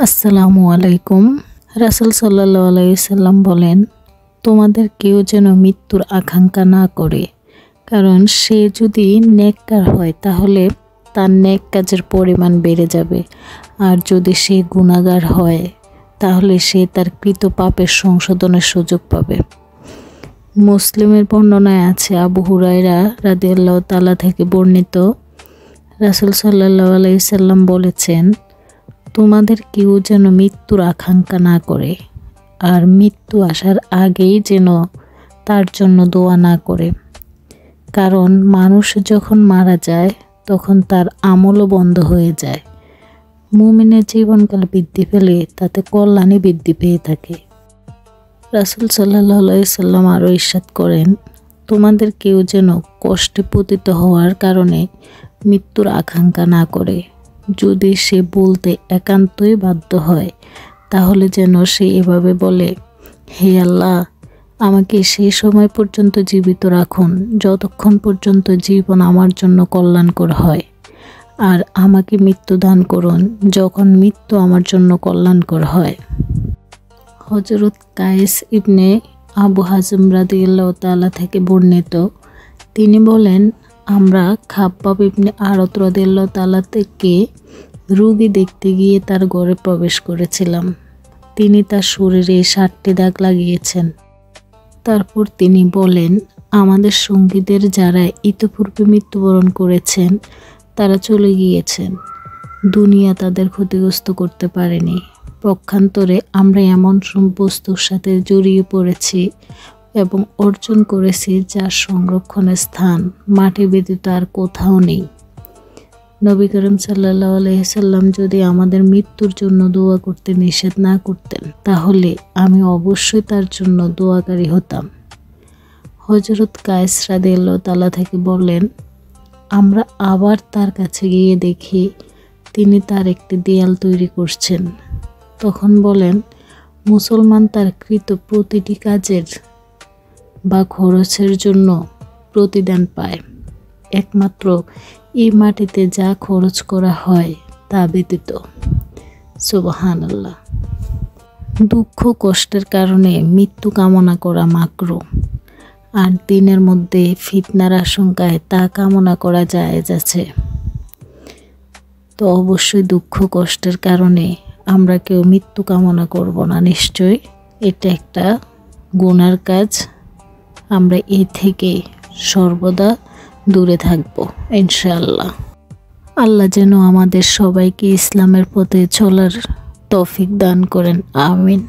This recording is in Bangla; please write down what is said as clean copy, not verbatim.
আসসালামু আলাইকুম। রাসূল সাল্লাল্লাহু আলাইহি সাল্লাম বলেন, তোমাদের কেউ যেন মৃত্যুর আকাঙ্ক্ষা না করে, কারণ সে যদি নেককার হয় তাহলে তার নেক কাজের পরিমাণ বেড়ে যাবে, আর যদি সে গুনাহগার হয় তাহলে সে তার কৃত পাপের সংশোধনের সুযোগ পাবে। মুসলিমের বর্ণনায় আছে, আবু হুরায়রা রাদিয়াল্লাহু তাআলা থেকে বর্ণিত, রাসূল সাল্লাল্লাহু আলাইহি সাল্লাম বলেছেন, তোমাদের কেউ যেন মৃত্যুর আকাঙ্ক্ষা না করে, আর মৃত্যু আসার আগেই যেন তার জন্য দোয়া না করে, কারণ মানুষ যখন মারা যায় তখন তার আমলও বন্ধ হয়ে যায়। মুমিনের জীবনকাল বৃদ্ধি পেলে তাতে কল্যাণই বৃদ্ধি পেয়ে থাকে। রাসূল সাল্লাল্লাহু আলাইহি সাল্লাম আরও ইরশাদ করেন, তোমাদের কেউ যেন কষ্টে পতিত হওয়ার কারণে মৃত্যুর আকাঙ্ক্ষা না করে। যদি সে বলতে একান্তই বাধ্য হয় তাহলে যেন সে এভাবে বলে, হে আল্লাহ, আমাকে সেই সময় পর্যন্ত জীবিত রাখুন যতক্ষণ পর্যন্ত জীবন আমার জন্য কল্যাণকর হয়, আর আমাকে মৃত্যু দান করুন যখন মৃত্যু আমার জন্য কল্যাণকর হয়। হযরত কায়েস ইবনে আবু হাজম রাদিয়াল্লাহু তাআলা থেকে বর্ণিত, তিনি বলেন, আমরা খাব্বাব ইবনে আরত রাদিয়াল্লাহু তাআলা থেকে রোগী দেখতে গিয়ে তার ঘরে প্রবেশ করেছিলাম। তিনি তার শরীরে 7টি দাগ লাগিয়েছেন। তারপর তিনি বলেন, আমাদের সঙ্গীদের যারা ইতিপূর্বে মৃত্যুবরণ করেছেন তারা চলে গিয়েছেন, দুনিয়া তাদের ক্ষতিগ্রস্ত করতে পারেনি। পক্ষান্তরে আমরা এমন বস্তুর সাথে জড়িয়ে পড়েছি এবং অর্জন করেছি যার সংরক্ষণের স্থান মাটি ব্যতীত আর কোথাও নেই। নবী করিম সাল্লাল্লাহু আলাইহি সাল্লাম যদি আমাদের মৃত্যুর জন্য দোয়া করতে নিষেধ না করতেন তাহলে আমি অবশ্যই তার জন্য দোয়াকারী হতাম। হযরত কায়েস রাদিয়াল্লাহু তাআলা থেকে বলেন, আমরা আবার তার কাছে গিয়ে দেখি তিনি তার একটি দেয়াল তৈরি করছেন। তখন বলেন, মুসলমান তার কৃত প্রতিটি কাজের বা খরচের জন্য প্রতিদান পায়, একমাত্র এই মাটিতে যা খরচ করা হয় তা ব্যতীত। সুবহানাল্লাহ। দুঃখ কষ্টের কারণে মৃত্যু কামনা করা মাকরুহ, আর দিনের মধ্যে ফিতনার আশঙ্কায় তা কামনা করা জায়েজ আছে। তো অবশ্যই দুঃখ কষ্টের কারণে আমরা কেউ মৃত্যু কামনা করব না। নিশ্চয়ই এটা একটা গুনার কাজ। আমরা এ থেকে সর্বদা দূরে থাকব ইনশাআল্লাহ। আল্লাহ যেন আমাদের সবাইকে ইসলামের পথে চলার তৌফিক দান করেন। আমিন।